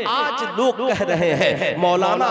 आज लोग कह रहे हैं मौलाना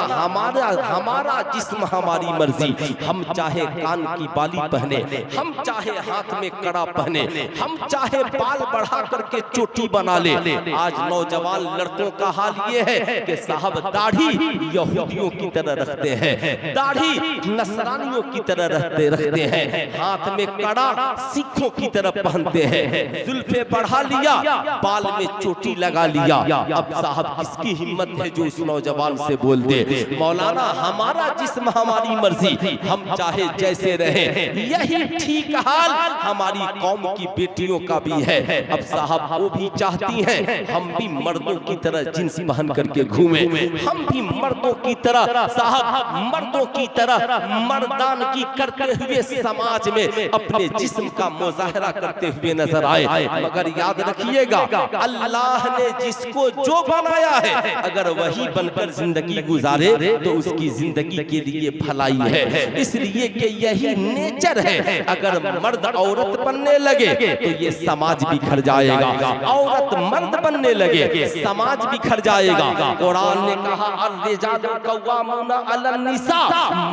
हमारा जिस्म हमारी मर्जी, हम चाहे कान की बाली पहने, हम चाहे हाथ में कड़ा पहने, हम चाहे बाल बढ़ा करके चोटी बना ले। आज नौजवान लड़कों का हाल ये है कि साहब दाढ़ी यहूदियों की तरह रखते हैं, दाढ़ी नसरानियों की तरह रखते हैं, हाथ में कड़ा सिखों की तरह पहनते हैं, जुल्फे बढ़ा लिया, बाल में चोटी लगा लिया। अब साहब किसकी हिम्मत है जो उस नौजवान से बोल दे मौलाना हमारा जिस्म हमारी मर्जी, हम चाहे जैसे रहें। यही ठीक हाल हमारी कौम की बेटियों का भी है। अब साहब वो भी चाहती हैं हम भी मर्दों की तरह जींस पहन करके घूमें, हम भी मर्दों की तरह साहब मर्दों की तरह मर्दानगी करते हुए समाज में अपने जिस्म का मुजाहरा करते हुए नजर आए। मगर याद रखिएगा अल्लाह ने जिसको जो बनाया है अगर वही बनकर जिंदगी गुजारे तो उसकी जिंदगी के लिए भलाई है। इसलिए कि यही नेचर है। अगर मर्द औरत बनने लगे तो ये समाज बिखर जाएगा, औरत मर्द बनने लगे समाज बिखर जाएगा। कुरान ने कहा अर्रिजालु कव्वामूना अलन निसा,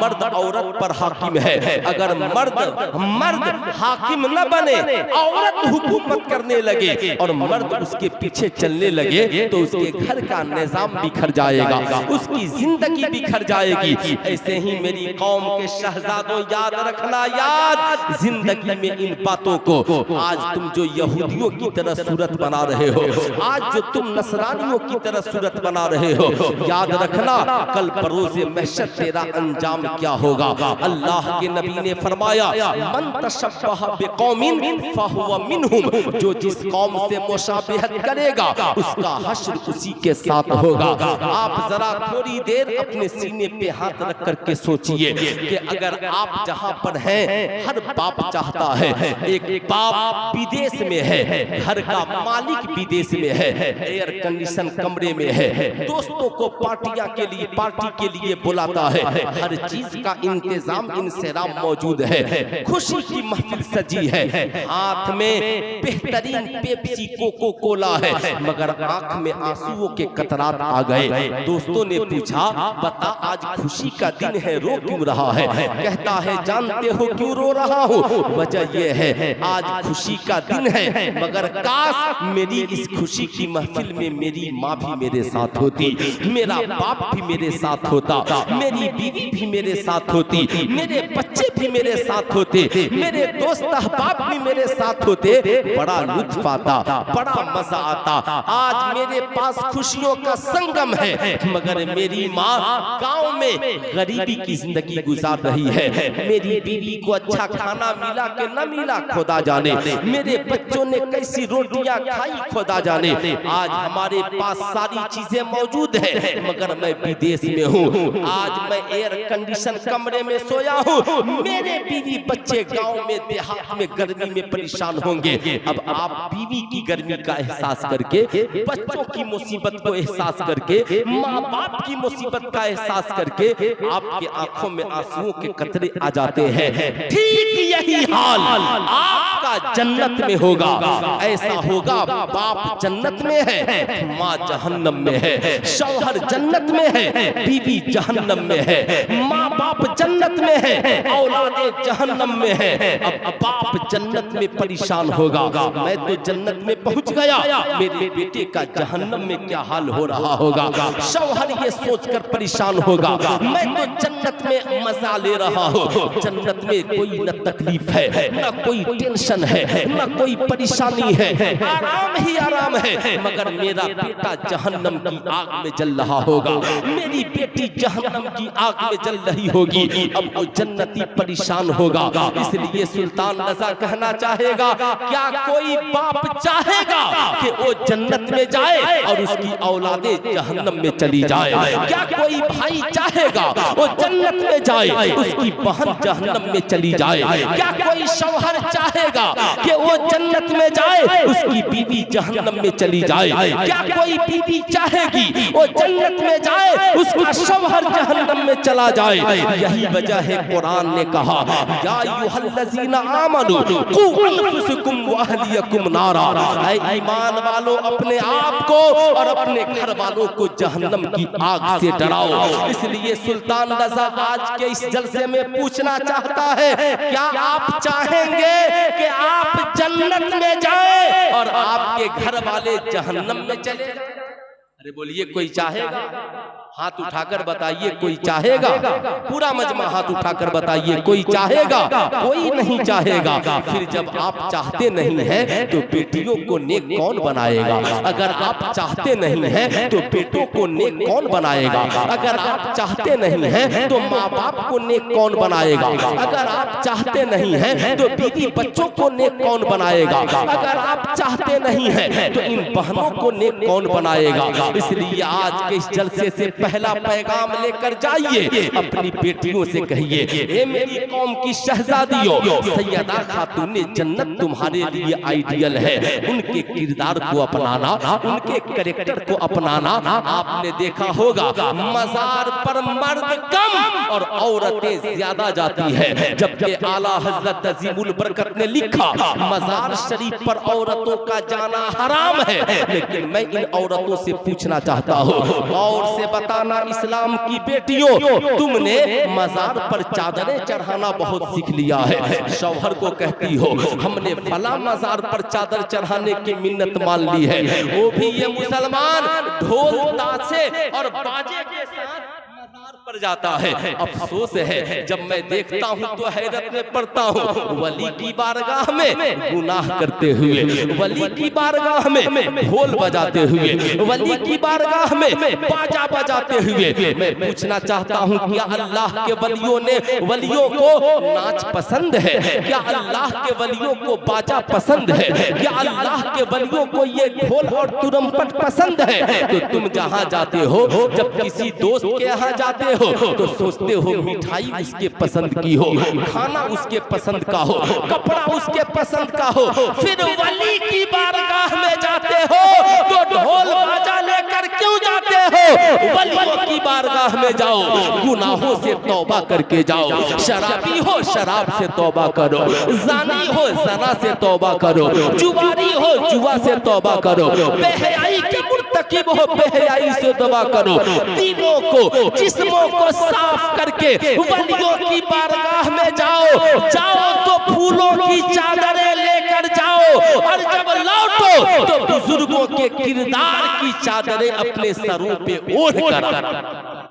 मर्द औरत पर हाकिम है। अगर मर्द हाकिम न बने, औरत हुकूमत करने लगे और मर्द उसके पीछे चलने लगे तो उसके घर का निजाम बिखर जाएगा, उसकी जिंदगी बिखर जाएगी। ऐसे ही मेरी कौम के शहजादों याद रखना, याद जिंदगी में इन बातों को। आज तुम जो यहूदियों की तरह सूरत बना रहे हो, आज जो तुम नसरानियों की तरह सूरत बना रहे हो, याद रखना कल बरोज़े महशर तेरा अंजाम क्या होगा। अल्लाह के नबी ने फरमाया मन तशब्बह बिकौमिन फहुवा मिनहुम, जो जिस कौम से मुशाबिहत करेगा उसका हश्र उसी के साथ होगा। आप जरा थोड़ी देर अपने सीने पे हाथ रख करके सोचिए कि अगर आप जहां पर हैं, हर बाप चाहता है, एक बाप विदेश में है, घर का मालिक विदेश में है, एयर कंडीशन कमरे में है, दोस्तों को पार्टी के लिए बुलाता है, हर चीज का इंतजाम इंतजाम मौजूद है, खुशी की महफिल सजी है, हाथ में बेहतरीन पेप्सी कोको कोला है, मगर आंख में आंसुओं के कतरात आ गए। दोस्तों ने पूछा बता आज खुशी का दिन है, रो क्यों रहा है? कहता है जानते हो क्यों रो रहा हूँ? वजह यह है आज खुशी का दिन है, मगर काश मेरी इस खुशी की महफिल में मेरी माँ भी मेरे साथ होती, मेरा बाप भी मेरे साथ होता, मेरी बीवी भी मेरे साथ होती, मेरे बच्चे भी मेरे साथ होते, मेरे दोस्त अहबाब भी मेरे साथ होते, बड़ा लुत्फ आता, बड़ा मजा आता। आज मेरे पास खुशियों का संगम है, मगर मेरी माँ गांव में गरीबी की जिंदगी गुजार रही है, मेरी बीवी को अच्छा खाना मिला कि न मिला खुदा जाने, मेरे बच्चों ने कैसी रोटियां खाई खुदा जाने। आज हमारे पास सारी चीजें मौजूद है, मगर मैं विदेश में हूँ, आज मैं एयर कंडीशन कमरे में सोया हूँ, मेरे बीवी बच्चे गांव में देहात में गर्मी में परेशान होंगे। अब आप बीवी की गर्मी का एहसास करके, बच्चों की मुसीबत को एहसास करके, माँ बाप की मुसीबत का एहसास करके आपके आंखों में आंसुओं के कतरे आ जाते हैं। ठीक यही हाल आपका जन्नत में होगा। ऐसा होगा बाप जन्नत में है, माँ जहन्नम में है, शौहर जन्नत में है, बीवी जहन्नम में है, माँ बाप जन्नत में है, औलादे जहन्नम में है। अब बाप जन्नत में परेशान होगा, मैं तो जन्नत में पहुंच गया, मेरे बेटे का जहन्नम में क्या हाल हो रहा होगा। शौहर ये सोचकर परेशान होगा, मैं तो जन्नत में मजा ले रहा हूँ, जन्नत में कोई न तकलीफ है, न कोई टेंशन है, न कोई परेशानी है, आराम ही आराम है, मगर मेरा बेटा जहन्नम की आग में जल रहा होगा, मेरी बेटी जहन्नम की आग में जल रही होगी। अब वो जन्नती परेशान होगा। इसलिए सुल्तान रज़ा कहना चाहेगा, क्या कोई बाप चाहेगा कि वो जन्नत में जाए और उसकी औलादे जहन्नम में चली जाए? क्या कोई भाई चाहेगा वो जन्नत में जाए, उसकी बहन जहन्नम में चली जाए? क्या कोई शौहर चाहेगा कि वो जन्नत में जाए, उसकी बीवी जहन्नम में चली जाए? क्या कोई बीवी चाहेगी वो जन्नत में जाए, उसका शौहर जहन्नम में चला जाए? यही वजह है कुरान ने कहा या अय्युहल्लज़ीना आमनू कू अनफुसकुम व अहलियकुम नारा, ऐ ईमान वालों अपने आप को और अपने अपने घर वालों को जहन्नम की आग से डराओ। इसलिए सुल्तान रजा आज के इस जलसे में पूछना चाहता है, क्या आप चाहेंगे कि आप जन्नत में जाएं और आपके घर वाले जहन्नम में चले जाएं? अरे बोलिए, कोई चाहेगा? हाथ उठाकर बताइए, कोई चाहेगा? पूरा मजमा हाथ उठाकर बताइए, कोई चाहेगा? कोई नहीं चाहेगा। फिर जब आप चाहते नहीं हैं तो बेटियों को नेक कौन बनाएगा? अगर आप चाहते नहीं हैं तो बेटों को नेक कौन बनाएगा? अगर आप चाहते नहीं हैं तो माँ बाप को नेक कौन बनाएगा? अगर आप चाहते नहीं हैं तो बीवी बच्चों को नेक कौन बनाएगा? अगर आप चाहते नहीं हैं तो इन बहनों को नेक कौन बनाएगा? इसलिए आज के इस जलसे से पहला पैगाम लेकर जाइए, अपनी बेटियों से कहिए, ए मेरी कौम की शहजादियों, सैयदा खातून जन्नत तुम्हारे लिए आइडियल है। उनके किरदार को अपनाना, उनके कैरेक्टर को अपनाना। आपने देखा होगा मजार पर मर्द कम और औरतें ज्यादा जाती है, जबकि आला हजरत अजीमुल बरकत ने लिखा मजार शरीफ पर औरतों का जाना हराम है। लेकिन मैं इन औरतों से पूछना चाहता हूँ, और से बताना इस्लाम की बेटियों, तुमने मजार पर चादरें चढ़ाना बहुत सीख लिया है। शौहर को कहती हो हमने फला मजार पर चादर चढ़ाने की मिन्नत मान ली है, वो भी ये मुसलमान ढोल ताशे और बाजे के साथ मजार पर जाता है। अफसोस है जब मैं देखता हूँ तो हैरत में पड़ता हूँ, वली की बारगाह में गुनाह करते हुए, वली की बारगाह में ढोल बजाते हुए, वली की बारगाह में बाजा बजाते हुए। मैं पूछना चाहता हूँ, क्या अल्लाह के वलियों ने वलियों को नाच पसंद है? क्या अल्लाह के वलियों को बाजा पसंद है? क्या अल्लाह के वलियों को ये ढोल और तुरंपट पसंद है? तो तुम जहाँ जाते हो, जब किसी दोस्त के यहाँ जाते हो तो सोचते हो मिठाई उसके पसंद की हो, खाना उसके पसंद का हो, कपड़ा उसके पसंद का हो। फिर वली की बारगाह में जाते हो तो ढोल बाजा लेकर क्यों जाते हो? वलियों की बारगाह में जाओ, गुनाहों से तौबा करके जाओ। शराबी हो शराब से तौबा करो, जानी हो जना से तौबा करो, जुआरी हो जुआ से तौबा करो, बेहयाई के मुर्तकिब हो बेहयाई से तौबा करो। दिलों को जिस्मों को साफ करके वलियों की बारगाह में जाओ। जाओ तो फूलों की चादरें लेकर जाओ, और जब लौटो तो बुजुर्गों के किरदार की चादरें अपने सरों पे ओढ़ कर